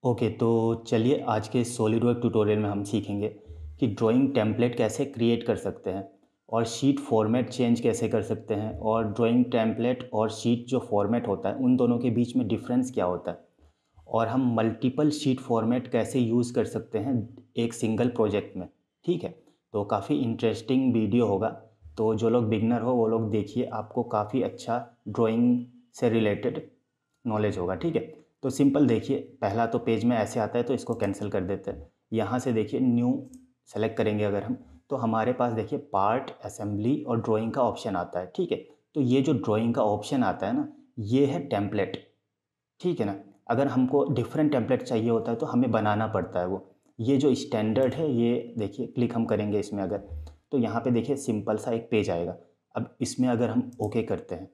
Okay, तो चलिए आज के सॉलिडवर्क ट्यूटोरियल में हम सीखेंगे कि ड्राइंग टेम्पलेट कैसे क्रिएट कर सकते हैं और शीट फॉर्मेट चेंज कैसे कर सकते हैं और ड्राइंग टेम्पलेट और शीट जो फॉर्मेट होता है उन दोनों के बीच में डिफरेंस क्या होता है और हम मल्टीपल शीट फॉर्मेट कैसे यूज़ कर सकते हैं एक सिंगल प्रोजेक्ट में। ठीक है, तो काफ़ी इंटरेस्टिंग वीडियो होगा। तो जो लोग बिगनर हो वो लोग देखिए, आपको काफ़ी अच्छा ड्राइंग से रिलेटेड नॉलेज होगा। ठीक है, तो सिंपल देखिए, पहला तो पेज में ऐसे आता है तो इसको कैंसिल कर देते हैं। यहाँ से देखिए न्यू सेलेक्ट करेंगे अगर हम, तो हमारे पास देखिए पार्ट, असेंबली और ड्राइंग का ऑप्शन आता है। ठीक है, तो ये जो ड्राइंग का ऑप्शन आता है ना, ये है टेम्पलेट। ठीक है ना, अगर हमको डिफरेंट टेम्पलेट चाहिए होता है तो हमें बनाना पड़ता है वो। ये जो स्टैंडर्ड है, ये देखिए क्लिक हम करेंगे इसमें अगर, तो यहाँ पे देखिए सिंपल सा एक पेज आएगा। अब इसमें अगर हम ओके करते हैं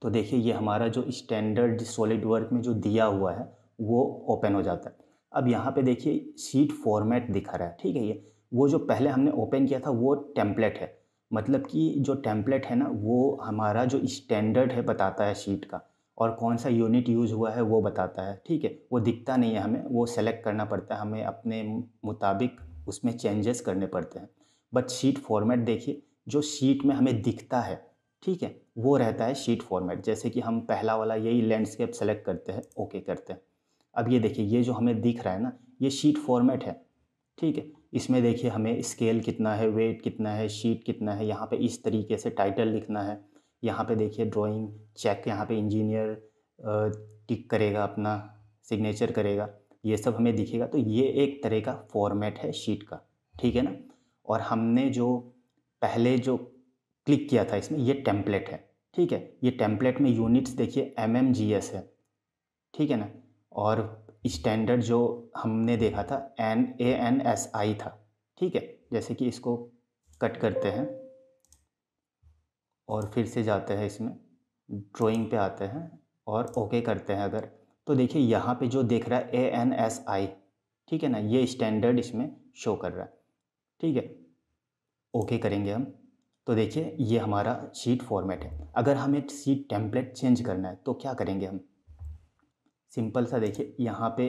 तो देखिए ये हमारा जो स्टैंडर्ड सॉलिड वर्क में जो दिया हुआ है वो ओपन हो जाता है। अब यहाँ पे देखिए शीट फॉर्मेट दिखा रहा है। ठीक है, ये वो जो पहले हमने ओपन किया था वो टेम्पलेट है। मतलब कि जो टेम्पलेट है ना, वो हमारा जो स्टैंडर्ड है बताता है शीट का, और कौन सा यूनिट यूज़ हुआ है वो बताता है। ठीक है, वो दिखता नहीं है हमें, वो सेलेक्ट करना पड़ता है हमें, अपने मुताबिक उसमें चेंजेस करने पड़ते हैं। बट शीट फॉर्मेट देखिए, जो शीट में हमें दिखता है, ठीक है, वो रहता है शीट फॉर्मेट। जैसे कि हम पहला वाला यही लैंडस्केप सेलेक्ट करते हैं, ओके करते हैं। अब ये देखिए, ये जो हमें दिख रहा है ना, ये शीट फॉर्मेट है। ठीक है, इसमें देखिए हमें स्केल कितना है, वेट कितना है, शीट कितना है, यहाँ पे इस तरीके से टाइटल लिखना है। यहाँ पे देखिए ड्राइंग चेक, यहाँ पे इंजीनियर टिक करेगा, अपना सिग्नेचर करेगा, ये सब हमें दिखेगा। तो ये एक तरह का फॉर्मेट है शीट का। ठीक है ना, और हमने जो पहले जो क्लिक किया था इसमें, ये टेम्पलेट है। ठीक है, ये टेम्पलेट में यूनिट्स देखिए MMGS है। ठीक है ना, और स्टैंडर्ड जो हमने देखा था ANSI था। ठीक है, जैसे कि इसको कट करते हैं और फिर से जाते हैं इसमें, ड्राइंग पे आते हैं और ओके करते हैं अगर, तो देखिए यहाँ पे जो देख रहा है ANSI, ठीक है ना, ये स्टैंडर्ड इसमें शो कर रहा है। ठीक है, ओके करेंगे हम, तो देखिए ये हमारा शीट फॉर्मेट है। अगर हमें शीट टेम्पलेट चेंज करना है तो क्या करेंगे हम, सिंपल सा देखिए यहाँ पे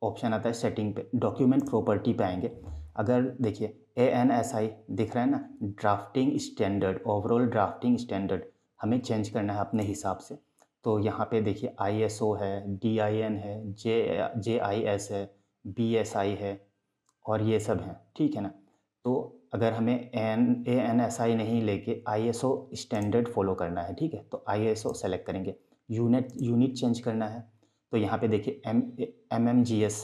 ऑप्शन आता है सेटिंग पे, डॉक्यूमेंट प्रॉपर्टी पे आएंगे। अगर देखिए ANSI दिख रहा है ना, drafting standard, overall drafting standard हमें चेंज करना है अपने हिसाब से। तो यहाँ पे देखिए ISO है, DIN है, JIS है, BSI है, और ये सब हैं। ठीक है ना, तो अगर हमें ANSI नहीं लेके ISO स्टैंडर्ड फॉलो करना है, ठीक है, तो ISO सेलेक्ट करेंगे। यूनिट यूनिट चेंज करना है तो यहाँ पे देखिए MMGS,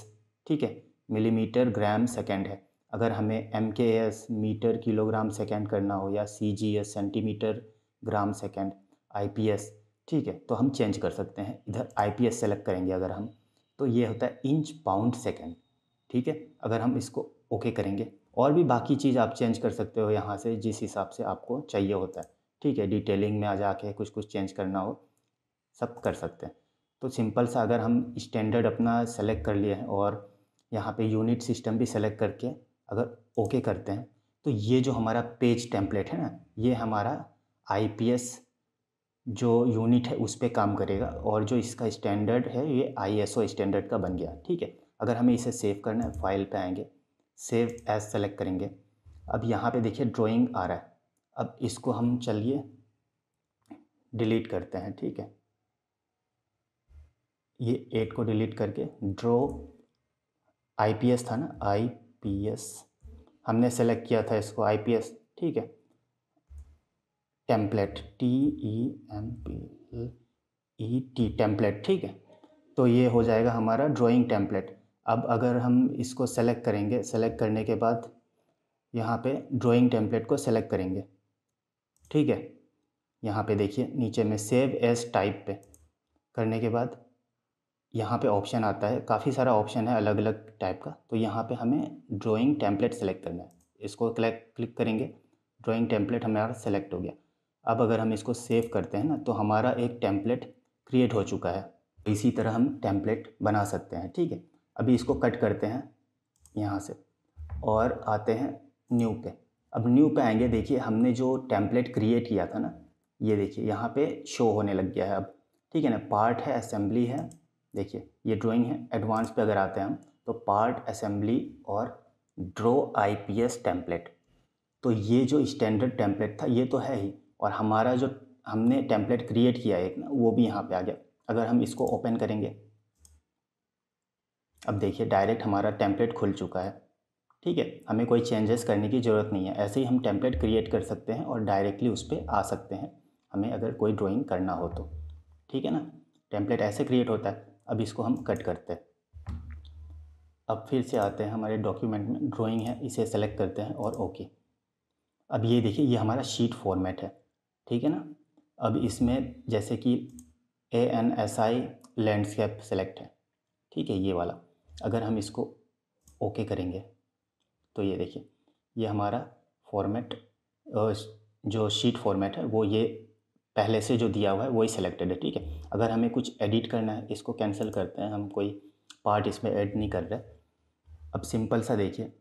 ठीक है, मिलीमीटर ग्राम सेकेंड है। अगर हमें MKS मीटर किलोग्राम सेकेंड करना हो, या CGS centimetre gram second, IPS, ठीक है, तो हम चेंज कर सकते हैं। इधर IPS सेलेक्ट करेंगे अगर हम, तो ये होता है इंच पाउंड सेकेंड। ठीक है, अगर हम इसको ओके करेंगे, और भी बाकी चीज़ आप चेंज कर सकते हो यहाँ से जिस हिसाब से आपको चाहिए होता है। ठीक है, डिटेलिंग में आ जाके कुछ कुछ चेंज करना हो, सब कर सकते हैं। तो सिंपल सा अगर हम स्टैंडर्ड अपना सेलेक्ट कर लिए हैं और यहाँ पे यूनिट सिस्टम भी सेलेक्ट करके अगर ओके करते हैं, तो ये जो हमारा पेज टेम्पलेट है ना, ये हमारा IPS जो यूनिट है उस पे काम करेगा, और जो इसका स्टैंडर्ड है ये ISO स्टैंडर्ड का बन गया। ठीक है, अगर हमें इसे सेव करना है, फाइल पे आएंगे, सेव एज सेलेक्ट करेंगे। अब यहाँ पे देखिए ड्राइंग आ रहा है। अब इसको हम चलिए डिलीट करते हैं। ठीक है, ये 8 को डिलीट करके ड्रॉ IPS था ना, IPS हमने सेलेक्ट किया था इसको, IPS। ठीक है, टेम्पलेट, TEMPLET टेम्पलेट। ठीक है, तो ये हो जाएगा हमारा ड्राइंग टेम्पलेट। अब अगर हम इसको सेलेक्ट करेंगे, सेलेक्ट करने के बाद यहाँ पे ड्राइंग टेम्पलेट को सेलेक्ट करेंगे। ठीक है, यहाँ पे देखिए नीचे में सेव एज टाइप पे करने के बाद यहाँ पे ऑप्शन आता है, काफ़ी सारा ऑप्शन है अलग अलग टाइप का। तो यहाँ पे हमें ड्राइंग टेम्पलेट सेलेक्ट करना है, इसको क्लिक करेंगे, ड्राइंग टेम्पलेट हमारा सेलेक्ट हो गया। अब अगर हम इसको सेव करते हैं ना, तो हमारा एक टेम्पलेट क्रिएट हो चुका है। इसी तरह हम टेम्पलेट बना सकते हैं। ठीक है, अभी इसको कट करते हैं यहाँ से और आते हैं न्यू पे। अब न्यू पे आएंगे, देखिए हमने जो टेम्पलेट क्रिएट किया था ना, ये देखिए यहाँ पे शो होने लग गया है अब। ठीक है ना, पार्ट है, असेंबली है, देखिए ये ड्राइंग है। एडवांस पे अगर आते हैं हम तो पार्ट असेंबली और ड्रॉ आईपीएस टेम्पलेट। तो ये जो स्टैंडर्ड टेम्पलेट था ये तो है ही, और हमारा जो हमने टेम्पलेट क्रिएट किया है एक ना, वो भी यहाँ पे आ गया। अगर हम इसको ओपन करेंगे, अब देखिए डायरेक्ट हमारा टेम्पलेट खुल चुका है। ठीक है, हमें कोई चेंजेस करने की ज़रूरत नहीं है। ऐसे ही हम टेम्पलेट क्रिएट कर सकते हैं और डायरेक्टली उस पर आ सकते हैं, हमें अगर कोई ड्राइंग करना हो तो। ठीक है ना, टेम्पलेट ऐसे क्रिएट होता है। अब इसको हम कट करते हैं। अब फिर से आते हैं हमारे डॉक्यूमेंट में, ड्राइंग है, इसे सेलेक्ट करते हैं और ओके। अब ये देखिए ये हमारा शीट फॉर्मेट है। ठीक है ना, अब इसमें जैसे कि ANSI लैंडस्केप सेलेक्ट है। ठीक है, ये वाला अगर हम इसको ओके करेंगे तो ये देखिए ये हमारा फॉर्मेट, जो शीट फॉर्मेट है वो ये पहले से जो दिया हुआ है वही सिलेक्टेड है। ठीक है, अगर हमें कुछ एडिट करना है, इसको कैंसिल करते हैं, हम कोई पार्ट इसमें ऐड नहीं कर रहे। अब सिंपल सा देखिए,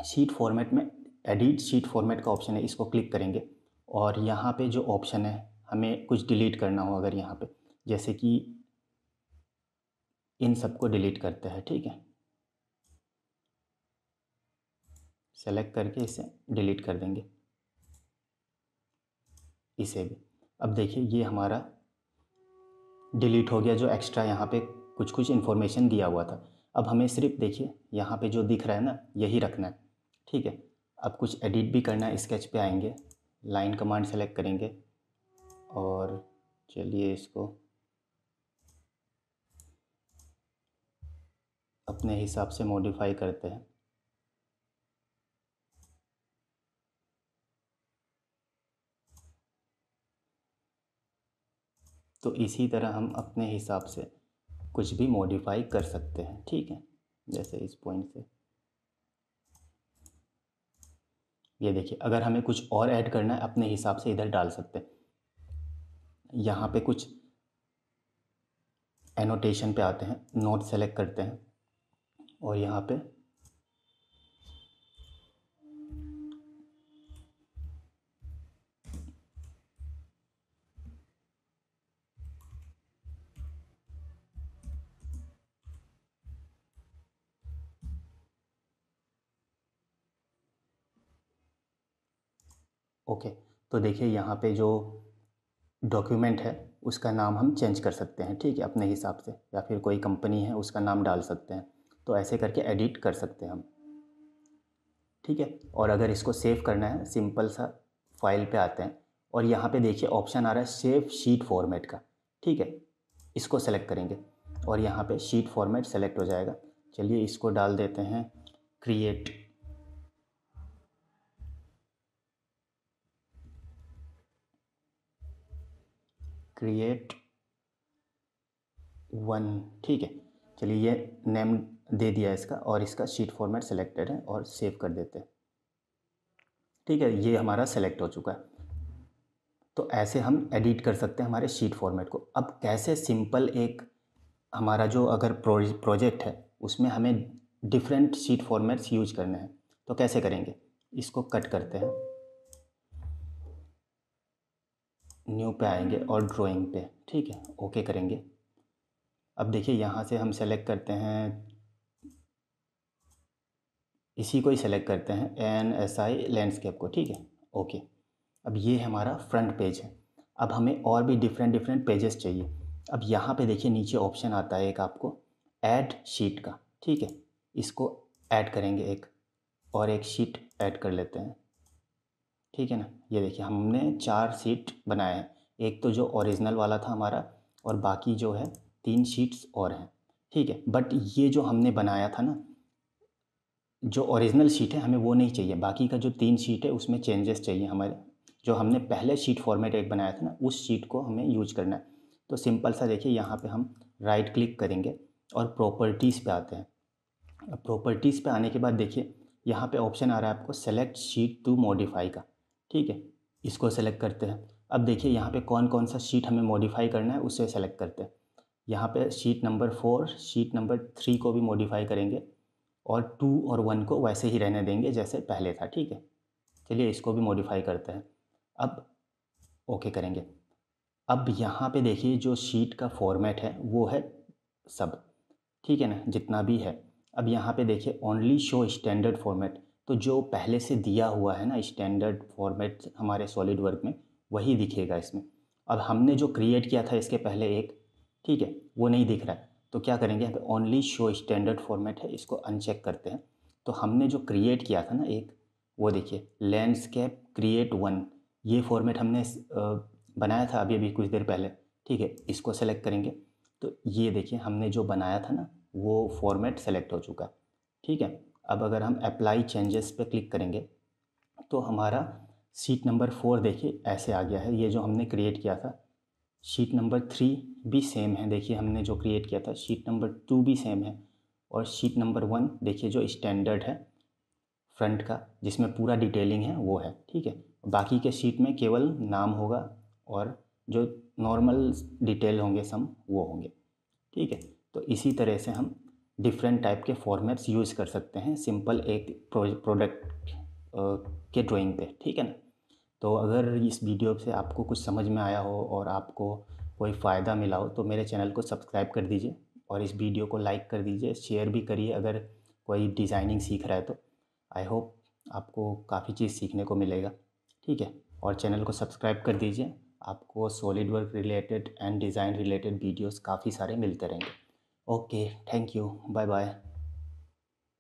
शीट फॉर्मेट में एडिट शीट फॉर्मेट का ऑप्शन है, इसको क्लिक करेंगे और यहाँ पे जो ऑप्शन है, हमें कुछ डिलीट करना हो अगर यहाँ पे, जैसे कि इन सबको डिलीट करते हैं। ठीक है, सेलेक्ट करके इसे डिलीट कर देंगे, इसे भी। अब देखिए ये हमारा डिलीट हो गया, जो एक्स्ट्रा यहाँ पे कुछ कुछ इन्फॉर्मेशन दिया हुआ था। अब हमें सिर्फ देखिए यहाँ पे जो दिख रहा है ना, यही रखना है। ठीक है, अब कुछ एडिट भी करना है, स्केच पे आएंगे, लाइन कमांड सेलेक्ट करेंगे और चलिए इसको अपने हिसाब से मॉडिफाई करते हैं। तो इसी तरह हम अपने हिसाब से कुछ भी मॉडिफाई कर सकते हैं। ठीक है, जैसे इस पॉइंट से ये देखिए, अगर हमें कुछ और ऐड करना है अपने हिसाब से इधर डाल सकते हैं। यहाँ पे कुछ एनोटेशन पे आते हैं, नोट सेलेक्ट करते हैं और यहाँ पे ओके। तो देखिए यहाँ पे जो डॉक्यूमेंट है उसका नाम हम चेंज कर सकते हैं। ठीक है, अपने हिसाब से, या फिर कोई कंपनी है उसका नाम डाल सकते हैं। तो ऐसे करके एडिट कर सकते हैं हम। ठीक है, और अगर इसको सेव करना है, सिंपल सा फाइल पे आते हैं और यहाँ पे देखिए ऑप्शन आ रहा है सेव शीट फॉर्मेट का। ठीक है, इसको सेलेक्ट करेंगे और यहाँ पे शीट फॉर्मेट सेलेक्ट हो जाएगा। चलिए इसको डाल देते हैं क्रिएट। क्रिएट 1। ठीक है, चलिए ये नेम दे दिया इसका, और इसका शीट फॉर्मेट सेलेक्टेड है और सेव कर देते हैं। ठीक है, ये हमारा सेलेक्ट हो चुका है। तो ऐसे हम एडिट कर सकते हैं हमारे शीट फॉर्मेट को। अब कैसे सिंपल एक हमारा जो अगर प्रोजेक्ट है उसमें हमें डिफरेंट शीट फॉर्मेट्स यूज करने हैं, तो कैसे करेंगे? इसको कट करते हैं, न्यू पे आएंगे और ड्राइंग पे। ठीक है, ओके करेंगे। अब देखिए यहाँ से हम सेलेक्ट करते हैं, इसी को ही सेलेक्ट करते हैं, ANSI लैंडस्केप को। ठीक है, ओके। अब ये हमारा फ्रंट पेज है। अब हमें और भी डिफरेंट डिफरेंट पेजेस चाहिए। अब यहाँ पे देखिए नीचे ऑप्शन आता है एक आपको ऐड शीट का। ठीक है, इसको ऐड करेंगे एक, और एक शीट ऐड कर लेते हैं। ठीक है ना, ये देखिए हमने 4 शीट बनाए हैं। एक तो जो ओरिजिनल वाला था हमारा, और बाकी जो है 3 शीट्स और हैं। ठीक है, बट ये जो हमने बनाया था ना, जो ओरिजिनल शीट है हमें वो नहीं चाहिए, बाकी का जो 3 शीट है उसमें चेंजेस चाहिए हमारे। जो हमने पहले शीट फॉर्मेट एक बनाया था ना, उस शीट को हमें यूज करना है। तो सिंपल सा देखिए यहाँ पे हम राइट क्लिक करेंगे और प्रॉपर्टीज़ पे आते हैं। अब प्रॉपर्टीज़ पे आने के बाद देखिए यहाँ पे ऑप्शन आ रहा है आपको सेलेक्ट शीट टू मॉडिफाई का। ठीक है, इसको सेलेक्ट करते हैं। अब देखिए यहाँ पे कौन कौन सा शीट हमें मॉडिफाई करना है उसे सेलेक्ट करते हैं। यहाँ पे शीट नंबर 4, शीट नंबर 3 को भी मॉडिफाई करेंगे, और 2 और 1 को वैसे ही रहने देंगे जैसे पहले था। ठीक है, चलिए इसको भी मॉडिफाई करते हैं। अब ओके करेंगे। अब यहाँ पे देखिए जो शीट का फॉर्मेट है वो है सब, ठीक है ना, जितना भी है। अब यहाँ पे देखिए ओनली शो स्टैंडर्ड फॉर्मेट, तो जो पहले से दिया हुआ है ना स्टैंडर्ड फॉर्मेट हमारे सॉलिड वर्क में, वही दिखेगा इसमें। अब हमने जो क्रिएट किया था इसके पहले एक, ठीक है, वो नहीं दिख रहा है, तो क्या करेंगे, यहाँ पे ओनली शो स्टैंडर्ड फॉर्मेट है, इसको अनचेक करते हैं। तो हमने जो क्रिएट किया था ना एक, वो देखिए लैंडस्केप क्रिएट 1, ये फॉर्मेट हमने बनाया था अभी अभी कुछ देर पहले, ठीक है। इसको सेलेक्ट करेंगे तो ये देखिए हमने जो बनाया था ना वो फॉर्मेट सेलेक्ट हो चुका है, ठीक है। अब अगर हम अप्लाई चेंजेस पे क्लिक करेंगे तो हमारा शीट नंबर 4 देखिए ऐसे आ गया है, ये जो हमने क्रिएट किया था। शीट नंबर 3 भी सेम है, देखिए हमने जो क्रिएट किया था। शीट नंबर 2 भी सेम है। और शीट नंबर 1 देखिए जो स्टैंडर्ड है फ्रंट का, जिसमें पूरा डिटेलिंग है, वो है, ठीक है। बाकी के शीट में केवल नाम होगा और जो नॉर्मल डिटेल होंगे सम वो होंगे, ठीक है। तो इसी तरह से हम डिफरेंट टाइप के फॉर्मेट्स यूज़ कर सकते हैं सिंपल एक प्रोडक्ट के ड्राइंग पे, ठीक है ना। तो अगर इस वीडियो से आपको कुछ समझ में आया हो और आपको कोई फ़ायदा मिला हो तो मेरे चैनल को सब्सक्राइब कर दीजिए और इस वीडियो को लाइक कर दीजिए, शेयर भी करिए अगर कोई डिज़ाइनिंग सीख रहा है तो। आई होप आपको काफ़ी चीज़ सीखने को मिलेगा, ठीक है। और चैनल को सब्सक्राइब कर दीजिए, आपको solid work related and design related videos काफ़ी सारे मिलते रहेंगे। Okay, thank you, bye bye.